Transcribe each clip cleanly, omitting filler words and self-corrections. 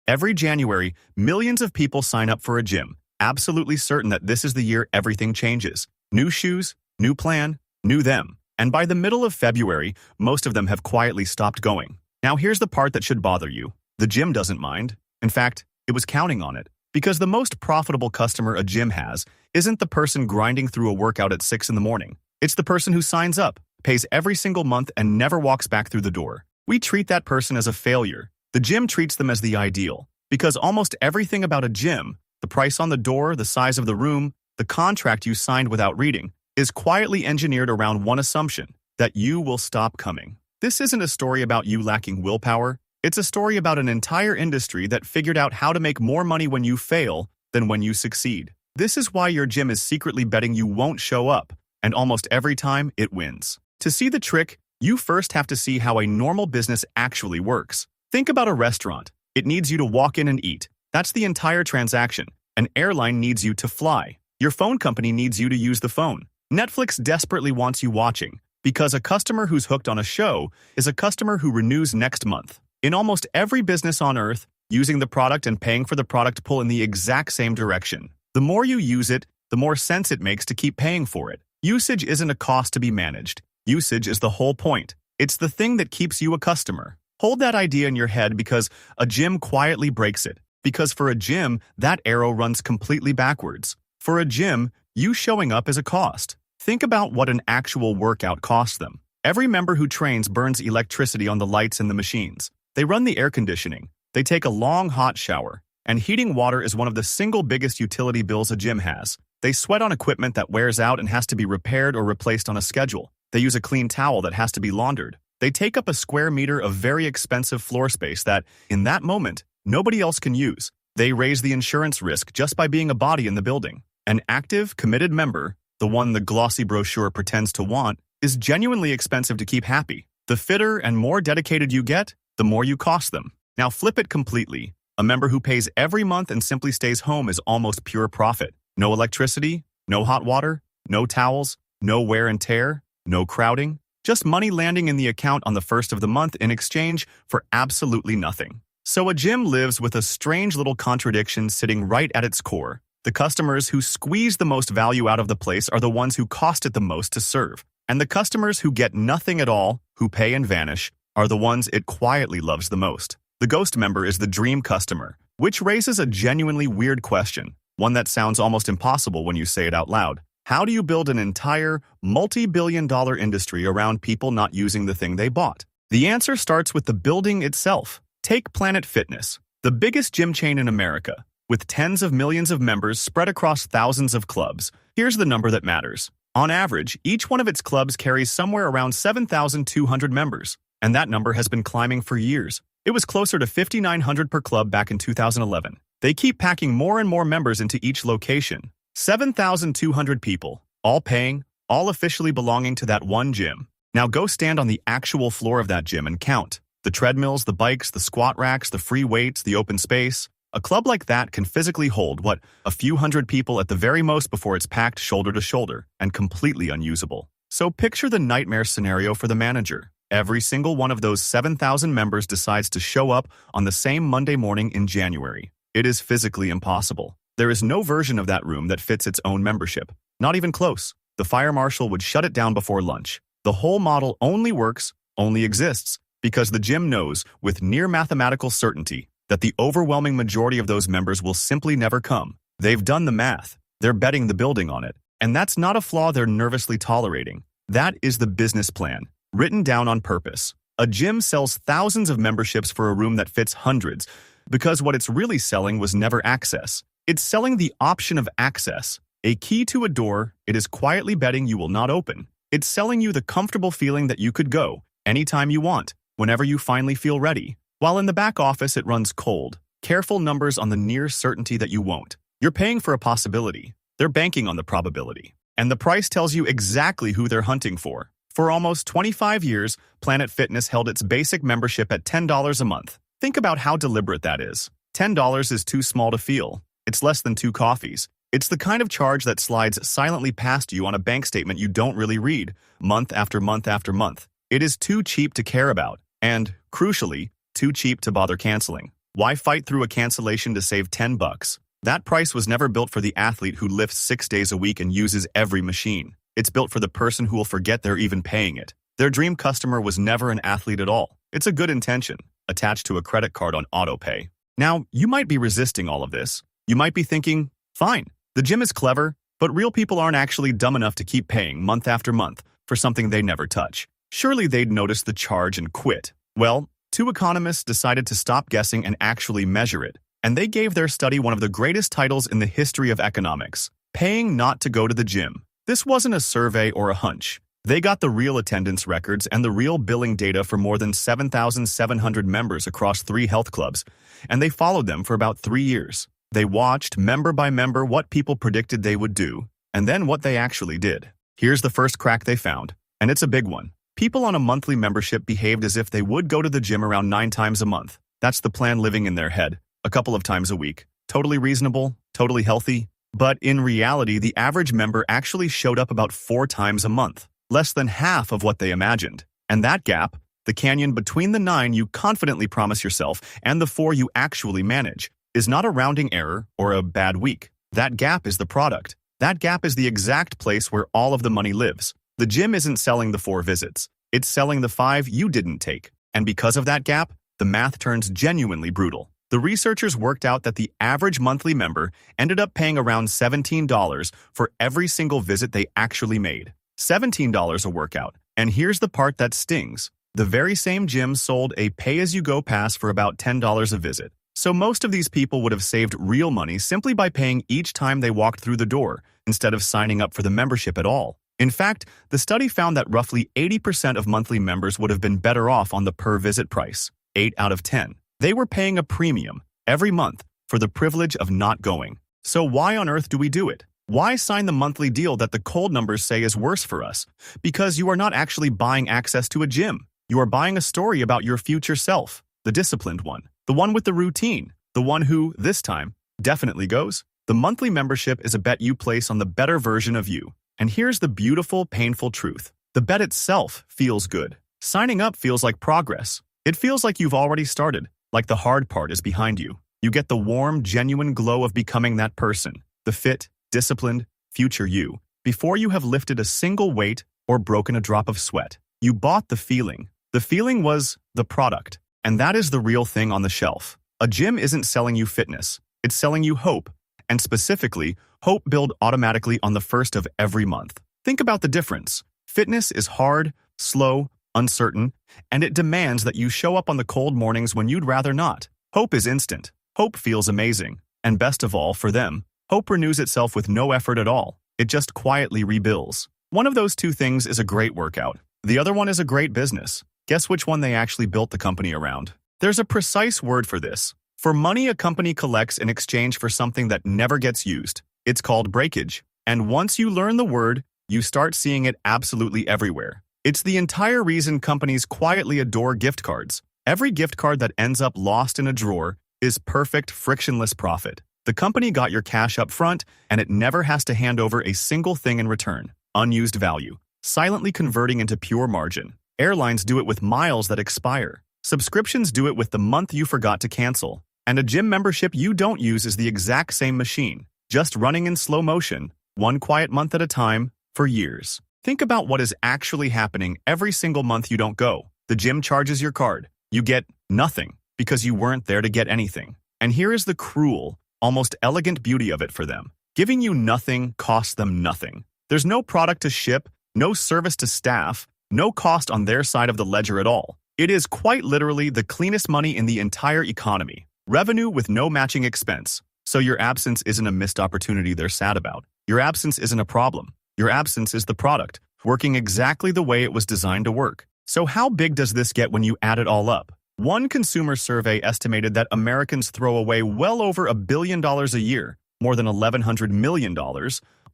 Every January, millions of people sign up for a gym, absolutely certain that this is the year everything changes. New shoes, new plan, new them. And by the middle of February, most of them have quietly stopped going. Now here's the part that should bother you. The gym doesn't mind. In fact, it was counting on it. Because the most profitable customer a gym has isn't the person grinding through a workout at 6 in the morning. It's the person who signs up, pays every single month, and never walks back through the door. We treat that person as a failure. The gym treats them as the ideal. Because almost everything about a gym, the price on the door, the size of the room, the contract you signed without reading, is quietly engineered around one assumption, that you will stop coming. This isn't a story about you lacking willpower. It's a story about an entire industry that figured out how to make more money when you fail than when you succeed. This is why your gym is secretly betting you won't show up, and almost every time it wins. To see the trick, you first have to see how a normal business actually works. Think about a restaurant. It needs you to walk in and eat. That's the entire transaction. An airline needs you to fly. Your phone company needs you to use the phone. Netflix desperately wants you watching, because a customer who's hooked on a show is a customer who renews next month. In almost every business on earth, using the product and paying for the product pull in the exact same direction. The more you use it, the more sense it makes to keep paying for it. Usage isn't a cost to be managed. Usage is the whole point. It's the thing that keeps you a customer. Hold that idea in your head, because a gym quietly breaks it. Because for a gym, that arrow runs completely backwards. For a gym, you showing up is a cost. Think about what an actual workout costs them. Every member who trains burns electricity on the lights and the machines. They run the air conditioning. They take a long hot shower. And heating water is one of the single biggest utility bills a gym has. They sweat on equipment that wears out and has to be repaired or replaced on a schedule. They use a clean towel that has to be laundered. They take up a square meter of very expensive floor space that, in that moment, nobody else can use. They raise the insurance risk just by being a body in the building. An active, committed member, the one the glossy brochure pretends to want, is genuinely expensive to keep happy. The fitter and more dedicated you get, the more you cost them. Now flip it completely. A member who pays every month and simply stays home is almost pure profit. No electricity, no hot water, no towels, no wear and tear, no crowding. Just money landing in the account on the first of the month in exchange for absolutely nothing. So a gym lives with a strange little contradiction sitting right at its core. The customers who squeeze the most value out of the place are the ones who cost it the most to serve. And the customers who get nothing at all, who pay and vanish, are the ones it quietly loves the most. The ghost member is the dream customer, which raises a genuinely weird question, one that sounds almost impossible when you say it out loud. How do you build an entire, multi-billion-dollar industry around people not using the thing they bought? The answer starts with the building itself. Take Planet Fitness, the biggest gym chain in America, with tens of millions of members spread across thousands of clubs. Here's the number that matters. On average, each one of its clubs carries somewhere around 7,200 members, and that number has been climbing for years. It was closer to 5,900 per club back in 2011. They keep packing more and more members into each location. 7,200 people, all paying, all officially belonging to that one gym. Now go stand on the actual floor of that gym and count. The treadmills, the bikes, the squat racks, the free weights, the open space. A club like that can physically hold, a few hundred people at the very most before it's packed shoulder to shoulder and completely unusable. So picture the nightmare scenario for the manager. Every single one of those 7,000 members decides to show up on the same Monday morning in January. It is physically impossible. There is no version of that room that fits its own membership. Not even close. The fire marshal would shut it down before lunch. The whole model only works, only exists, because the gym knows, with near mathematical certainty, that the overwhelming majority of those members will simply never come. They've done the math. They're betting the building on it. And that's not a flaw they're nervously tolerating. That is the business plan, written down on purpose. A gym sells thousands of memberships for a room that fits hundreds, because what it's really selling was never access. It's selling the option of access, a key to a door it is quietly betting you will not open. It's selling you the comfortable feeling that you could go, anytime you want, whenever you finally feel ready. While in the back office it runs cold, careful numbers on the near certainty that you won't. You're paying for a possibility. They're banking on the probability. And the price tells you exactly who they're hunting for. For almost 25 years, Planet Fitness held its basic membership at $10 a month. Think about how deliberate that is. $10 is too small to feel. It's less than 2 coffees. It's the kind of charge that slides silently past you on a bank statement you don't really read, month after month after month. It is too cheap to care about, and, crucially, too cheap to bother canceling. Why fight through a cancellation to save $10? That price was never built for the athlete who lifts 6 days a week and uses every machine. It's built for the person who will forget they're even paying it. Their dream customer was never an athlete at all. It's a good intention, attached to a credit card on autopay. Now, you might be resisting all of this. You might be thinking, fine, the gym is clever, but real people aren't actually dumb enough to keep paying month after month for something they never touch. Surely they'd notice the charge and quit. Well, two economists decided to stop guessing and actually measure it, and they gave their study one of the greatest titles in the history of economics, Paying Not to Go to the Gym. This wasn't a survey or a hunch. They got the real attendance records and the real billing data for more than 7,700 members across 3 health clubs, and they followed them for about 3 years. They watched, member by member, what people predicted they would do, and then what they actually did. Here's the first crack they found, and it's a big one. People on a monthly membership behaved as if they would go to the gym around 9 times a month. That's the plan living in their head, a couple of times a week. Totally reasonable, totally healthy. But in reality, the average member actually showed up about 4 times a month, less than half of what they imagined. And that gap, the canyon between the 9 you confidently promise yourself and the 4 you actually manage, is not a rounding error or a bad week. That gap is the product. That gap is the exact place where all of the money lives. The gym isn't selling the 4 visits. It's selling the 5 you didn't take. And because of that gap, the math turns genuinely brutal. The researchers worked out that the average monthly member ended up paying around $17 for every single visit they actually made. $17 a workout. And here's the part that stings. The very same gym sold a pay-as-you-go pass for about $10 a visit. So most of these people would have saved real money simply by paying each time they walked through the door, instead of signing up for the membership at all. In fact, the study found that roughly 80% of monthly members would have been better off on the per-visit price, 8 out of 10. They were paying a premium every month for the privilege of not going. So why on earth do we do it? Why sign the monthly deal that the cold numbers say is worse for us? Because you are not actually buying access to a gym. You are buying a story about your future self, the disciplined one, the one with the routine, the one who, this time, definitely goes. The monthly membership is a bet you place on the better version of you. And here's the beautiful, painful truth. The bet itself feels good. Signing up feels like progress. It feels like you've already started, like the hard part is behind you. You get the warm, genuine glow of becoming that person, the fit, disciplined, future you, before you have lifted a single weight or broken a drop of sweat. You bought the feeling. The feeling was the product. And that is the real thing on the shelf. A gym isn't selling you fitness. It's selling you hope. And specifically, hope billed automatically on the 1st of every month. Think about the difference. Fitness is hard, slow, uncertain, and it demands that you show up on the cold mornings when you'd rather not. Hope is instant. Hope feels amazing. And best of all, for them, hope renews itself with no effort at all. It just quietly rebuilds. One of those 2 things is a great workout. The other one is a great business. Guess which one they actually built the company around? There's a precise word for this. For money a company collects in exchange for something that never gets used. It's called breakage. And once you learn the word, you start seeing it absolutely everywhere. It's the entire reason companies quietly adore gift cards. Every gift card that ends up lost in a drawer is perfect, frictionless profit. The company got your cash up front, and it never has to hand over a single thing in return. Unused value, silently converting into pure margin. Airlines do it with miles that expire. Subscriptions do it with the month you forgot to cancel. And a gym membership you don't use is the exact same machine, just running in slow motion, one quiet month at a time, for years. Think about what is actually happening every single month you don't go. The gym charges your card. You get nothing because you weren't there to get anything. And here is the cruel, almost elegant beauty of it for them. Giving you nothing costs them nothing. There's no product to ship, no service to staff, no cost on their side of the ledger at all. It is quite literally the cleanest money in the entire economy. Revenue with no matching expense. So your absence isn't a missed opportunity they're sad about. Your absence isn't a problem. Your absence is the product, working exactly the way it was designed to work. So how big does this get when you add it all up? One consumer survey estimated that Americans throw away well over $1 billion a year, more than $1,100 million,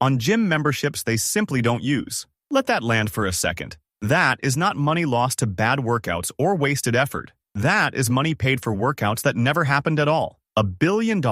on gym memberships they simply don't use. Let that land for a second. That is not money lost to bad workouts or wasted effort. That is money paid for workouts that never happened at all. $1 billion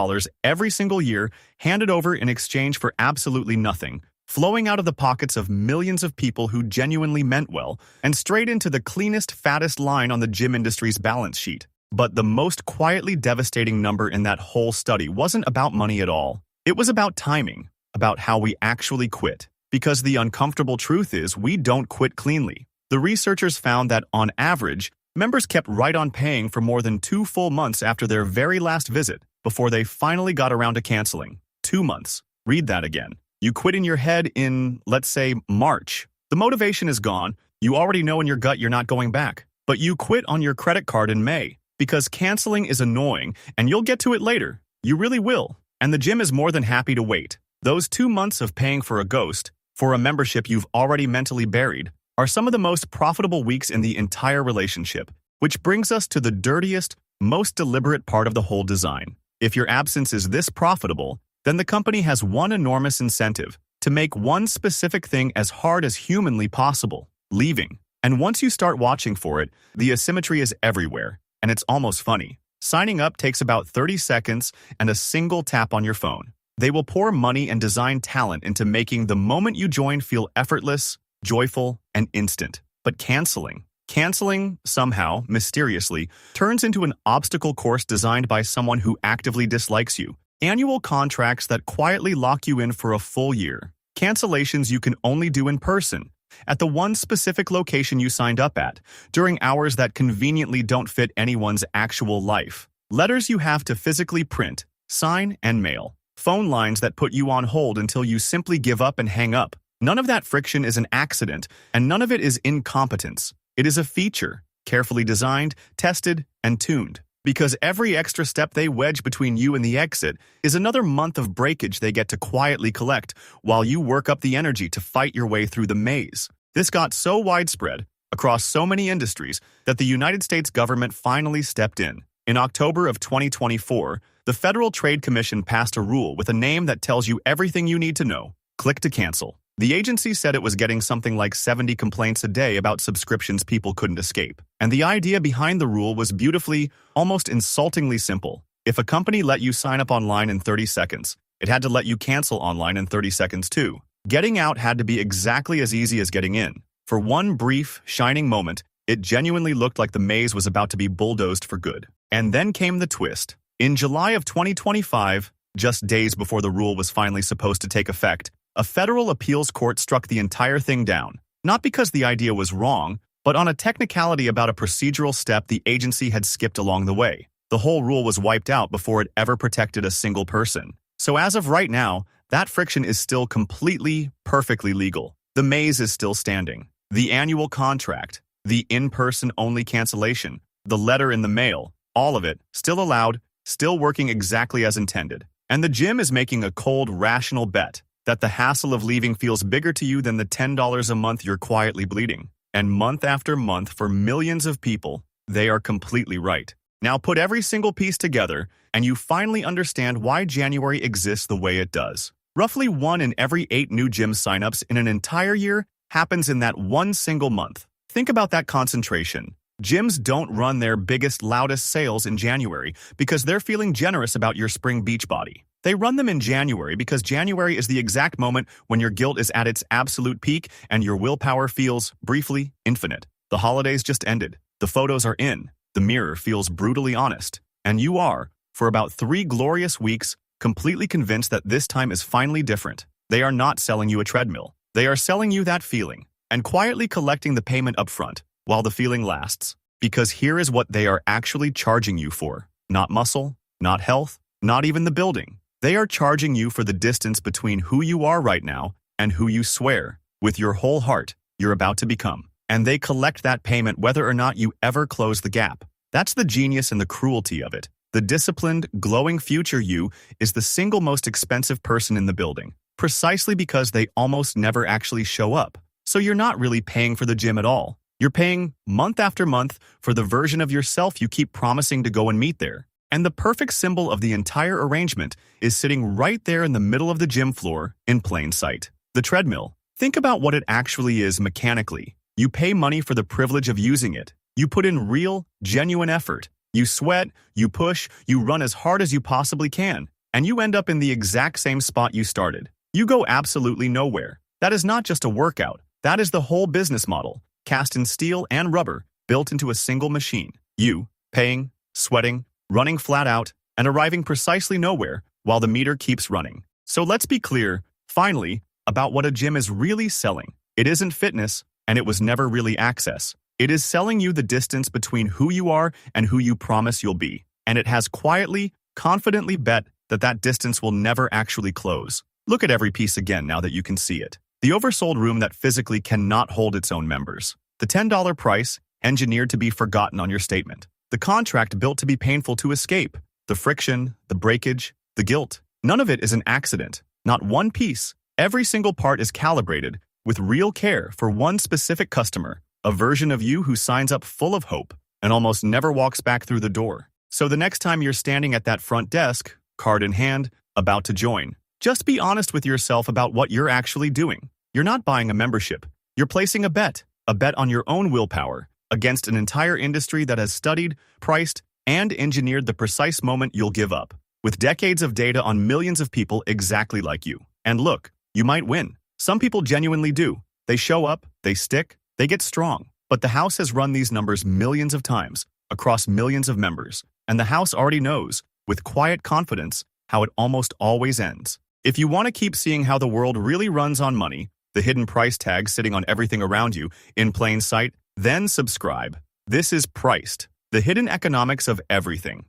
every single year handed over in exchange for absolutely nothing, flowing out of the pockets of millions of people who genuinely meant well, and straight into the cleanest, fattest line on the gym industry's balance sheet. But the most quietly devastating number in that whole study wasn't about money at all. It was about timing, about how we actually quit. Because the uncomfortable truth is we don't quit cleanly. The researchers found that, on average, members kept right on paying for more than 2 full months after their very last visit before they finally got around to canceling. 2 months. Read that again. You quit in your head in, let's say, March. The motivation is gone. You already know in your gut you're not going back. But you quit on your credit card in May because canceling is annoying and you'll get to it later. You really will. And the gym is more than happy to wait. Those 2 months of paying for a ghost, for a membership you've already mentally buried, are some of the most profitable weeks in the entire relationship, which brings us to the dirtiest, most deliberate part of the whole design. If your absence is this profitable, then the company has one enormous incentive to make one specific thing as hard as humanly possible: leaving. And once you start watching for it, the asymmetry is everywhere, and it's almost funny. Signing up takes about 30 seconds and a single tap on your phone. They will pour money and design talent into making the moment you join feel effortless, joyful, and instant. But canceling, somehow, mysteriously, turns into an obstacle course designed by someone who actively dislikes you. Annual contracts that quietly lock you in for a full year. Cancellations you can only do in person, at the one specific location you signed up at, during hours that conveniently don't fit anyone's actual life. Letters you have to physically print, sign, and mail. Phone lines that put you on hold until you simply give up and hang up. None of that friction is an accident, and none of it is incompetence. It is a feature, carefully designed, tested, and tuned. Because every extra step they wedge between you and the exit is another month of breakage they get to quietly collect while you work up the energy to fight your way through the maze. This got so widespread, across so many industries, that the United States government finally stepped in. In October of 2024, the Federal Trade Commission passed a rule with a name that tells you everything you need to know: click to cancel. The agency said it was getting something like 70 complaints a day about subscriptions people couldn't escape. And the idea behind the rule was beautifully, almost insultingly simple. If a company let you sign up online in 30 seconds, it had to let you cancel online in 30 seconds too. Getting out had to be exactly as easy as getting in. For one brief, shining moment, it genuinely looked like the maze was about to be bulldozed for good. And then came the twist. In July of 2025, just days before the rule was finally supposed to take effect, a federal appeals court struck the entire thing down. Not because the idea was wrong, but on a technicality about a procedural step the agency had skipped along the way. The whole rule was wiped out before it ever protected a single person. So as of right now, that friction is still completely, perfectly legal. The maze is still standing. The annual contract, the in-person only cancellation, the letter in the mail, all of it, still allowed, still working exactly as intended. And the gym is making a cold, rational bet that the hassle of leaving feels bigger to you than the $10 a month you're quietly bleeding. And month after month, for millions of people, they are completely right. Now put every single piece together, and you finally understand why January exists the way it does. Roughly 1 in every 8 new gym signups in an entire year happens in that one single month. Think about that concentration. Gyms don't run their biggest, loudest sales in January because they're feeling generous about your spring beach body. They run them in January because January is the exact moment when your guilt is at its absolute peak and your willpower feels, briefly, infinite. The holidays just ended. The photos are in. The mirror feels brutally honest. And you are, for about 3 glorious weeks, completely convinced that this time is finally different. They are not selling you a treadmill. They are selling you that feeling and quietly collecting the payment up front while the feeling lasts. Because here is what they are actually charging you for. Not muscle, not health, not even the building. They are charging you for the distance between who you are right now and who you swear, with your whole heart, you're about to become. And they collect that payment whether or not you ever close the gap. That's the genius and the cruelty of it. The disciplined, glowing future you is the single most expensive person in the building, precisely because they almost never actually show up. So you're not really paying for the gym at all. You're paying, month after month, for the version of yourself you keep promising to go and meet there. And the perfect symbol of the entire arrangement is sitting right there in the middle of the gym floor, in plain sight. The treadmill. Think about what it actually is mechanically. You pay money for the privilege of using it. You put in real, genuine effort. You sweat, you push, you run as hard as you possibly can, and you end up in the exact same spot you started. You go absolutely nowhere. That is not just a workout. That is the whole business model, cast in steel and rubber, built into a single machine. You, paying, sweating, running flat out, and arriving precisely nowhere while the meter keeps running. So let's be clear, finally, about what a gym is really selling. It isn't fitness, and it was never really access. It is selling you the distance between who you are and who you promise you'll be. And it has quietly, confidently bet that that distance will never actually close. Look at every piece again now that you can see it. The oversold room that physically cannot hold its own members. The $10 price, engineered to be forgotten on your statement. The contract built to be painful to escape. The friction, the breakage, the guilt. None of it is an accident. Not one piece. Every single part is calibrated with real care for one specific customer, a version of you who signs up full of hope and almost never walks back through the door. So the next time you're standing at that front desk, card in hand, about to join, just be honest with yourself about what you're actually doing. You're not buying a membership. You're placing a bet on your own willpower against an entire industry that has studied, priced, and engineered the precise moment you'll give up, with decades of data on millions of people exactly like you. And look, you might win. Some people genuinely do. They show up, they stick, they get strong. But the house has run these numbers millions of times, across millions of members, and the house already knows, with quiet confidence, how it almost always ends. If you want to keep seeing how the world really runs on money, the hidden price tag sitting on everything around you, in plain sight, then subscribe. This is Priced, the hidden economics of everything.